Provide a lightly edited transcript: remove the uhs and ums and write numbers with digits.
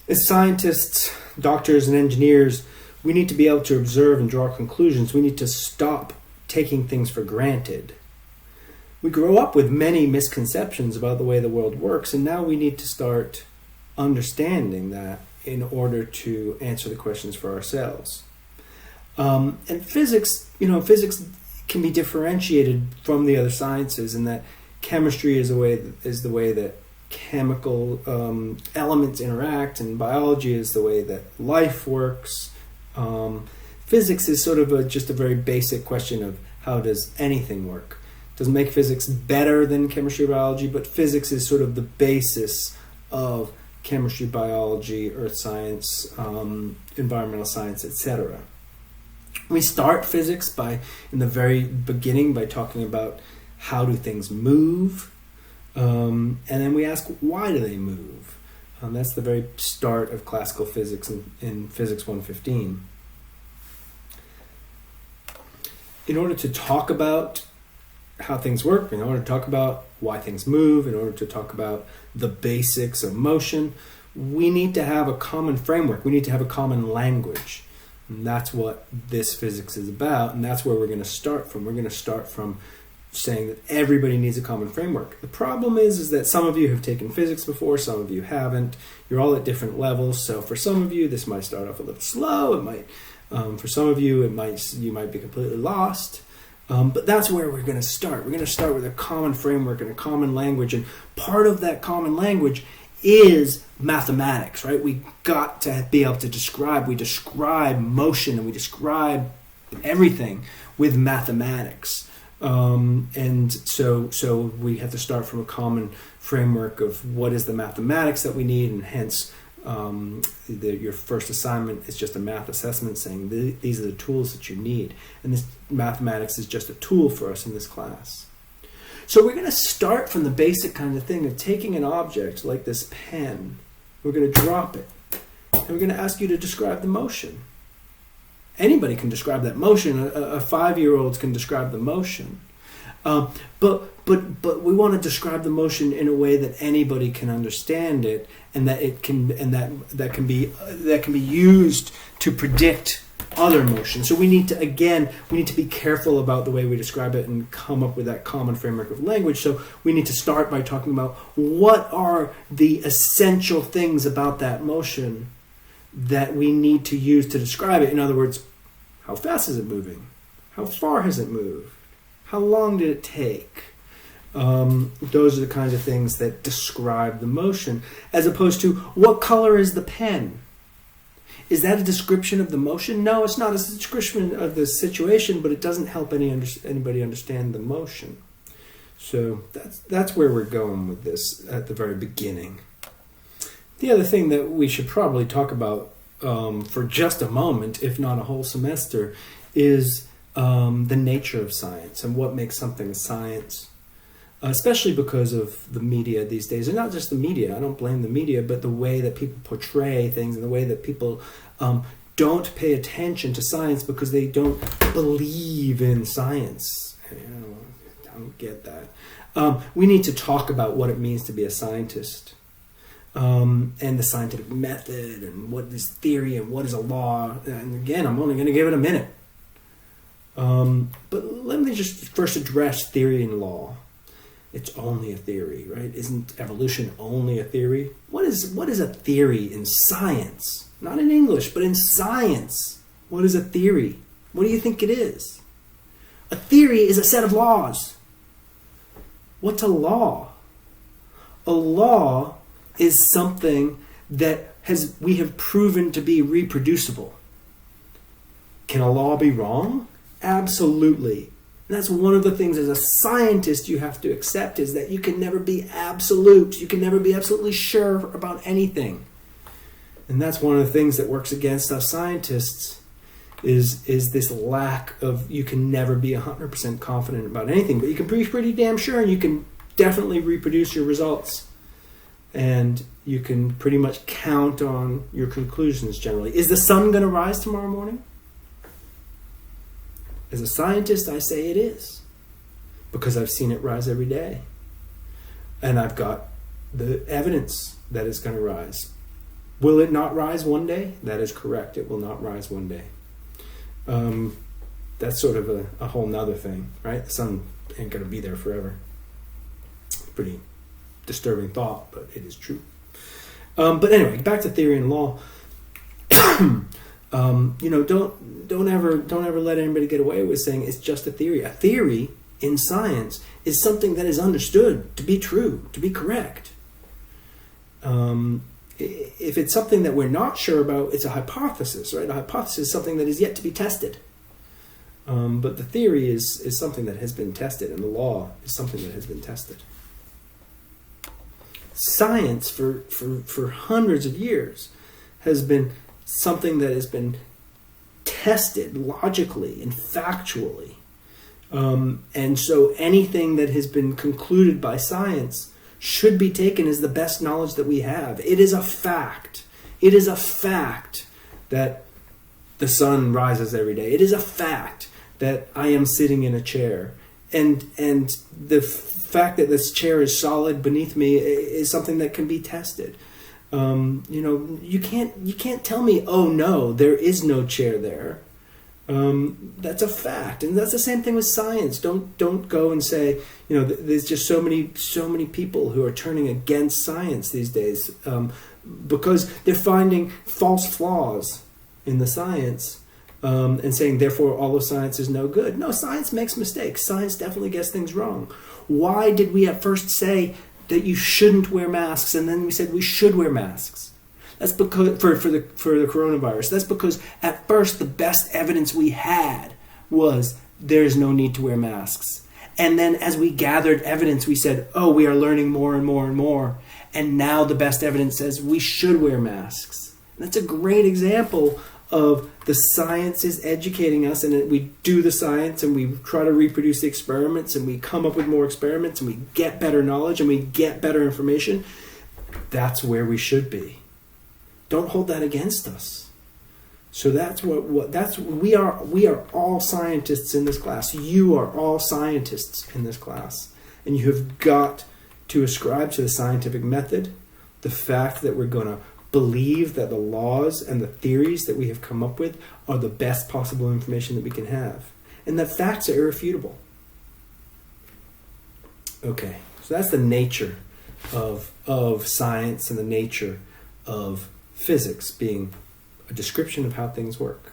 As scientists, doctors, and engineers, we need to be able to observe and draw conclusions. We need to stop taking things for granted. We grow up with many misconceptions about the way the world works, and now we need to start understanding that in order to answer the questions for ourselves. And physics, physics can be differentiated from the other sciences in that chemistry is the way that chemical elements interact, and biology is the way that life works. Physics is sort of just a very basic question of how does anything work. It doesn't make physics better than chemistry or biology, but physics is sort of the basis of chemistry, biology, earth science, environmental science, etc. We start physics in the very beginning by talking about how do things move, and then we ask why do they move. That's the very start of classical physics in Physics 115. In order to talk about how things work, in order to talk about why things move, in order to talk about the basics of motion, we need to have a common framework. We need to have a common language. And that's what this physics is about, and that's where we're going to start from. We're going to start from saying that everybody needs a common framework. The problem is that some of you have taken physics before, some of you haven't. You're all at different levels, so for some of you this might start off a little slow. It might, for some of you, you might be completely lost. But that's where we're going to start. We're going to start with a common framework and a common language, and part of that common language is mathematics, right? We got to be able to describe. We describe motion and we describe everything with mathematics. And so we have to start from a common framework of what is the mathematics that we need, and hence your first assignment is just a math assessment saying these are the tools that you need. And this mathematics is just a tool for us in this class. So we're going to start from the basic kind of thing of taking an object like this pen. We're going to drop it, and we're going to ask you to describe the motion. Anybody can describe that motion. A 5-year-old can describe the motion, but we want to describe the motion in a way that anybody can understand it, and that it can that can be used to predict other motion. So we need to be careful about the way we describe it and come up with that common framework of language. So we need to start by talking about what are the essential things about that motion that we need to use to describe it. In other words, how fast is it moving? How far has it moved? How long did it take? Those are the kinds of things that describe the motion, as opposed to what color is the pen? Is that a description of the motion? No, it's not a description of the situation, but it doesn't help anybody understand the motion. So that's where we're going with this at the very beginning. The other thing that we should probably talk about for just a moment, if not a whole semester, is the nature of science and what makes something a science. Especially because of the media these days, and not just the media. I don't blame the media, but the way that people portray things and the way that people don't pay attention to science because they don't believe in science. I don't get that. We need to talk about what it means to be a scientist, and the scientific method, and what is theory and what is a law. And again, I'm only going to give it a minute. But let me just first address theory and law. It's only a theory, right? Isn't evolution only a theory? What is a theory in science? Not in English, but in science. What is a theory? What do you think it is? A theory is a set of laws. What's a law? A law is something that we have proven to be reproducible. Can a law be wrong? Absolutely. And that's one of the things as a scientist you have to accept, is that you can never be absolute. You can never be absolutely sure about anything. And that's one of the things that works against us scientists is this lack of, you can never be 100% confident about anything, but you can be pretty damn sure, and you can definitely reproduce your results. And you can pretty much count on your conclusions generally. Is the sun going to rise tomorrow morning? As a scientist, I say it is, because I've seen it rise every day. And I've got the evidence that it's going to rise. Will it not rise one day? That is correct. It will not rise one day. That's sort of a whole nother thing, right? The sun ain't going to be there forever. Pretty disturbing thought, but it is true. But anyway, back to theory and law. Don't ever let anybody get away with saying it's just a theory. A theory in science is something that is understood to be true, to be correct. If it's something that we're not sure about, it's a hypothesis, right? A hypothesis is something that is yet to be tested. But the theory is something that has been tested, and the law is something that has been tested. Science, for hundreds of years, has been something that has been tested logically and factually. And so anything that has been concluded by science should be taken as the best knowledge that we have. It is a fact. It is a fact that the sun rises every day. It is a fact that I am sitting in a chair. And the fact that this chair is solid beneath me is something that can be tested. You can't tell me, oh no, there is no chair there. That's a fact, and that's the same thing with science. Don't go and say, there's just so many people who are turning against science these days because they're finding false flaws in the science and saying therefore all of science is no good. No, science makes mistakes. Science definitely gets things wrong. Why did we at first say that you shouldn't wear masks, and then we said we should wear masks? That's because for the coronavirus. That's because at first the best evidence we had was there's no need to wear masks. And then as we gathered evidence, we said, oh, we are learning more and more and more. And now the best evidence says we should wear masks. And that's a great example of the science is educating us, and we do the science and we try to reproduce the experiments and we come up with more experiments and we get better knowledge and we get better information. That's where we should be. Don't hold that against us. So we are all scientists in this class. You are all scientists in this class. And you have got to ascribe to the scientific method, the fact that we're going to believe that the laws and the theories that we have come up with are the best possible information that we can have. And that facts are irrefutable. Okay, so that's the nature of science and the nature of physics being a description of how things work.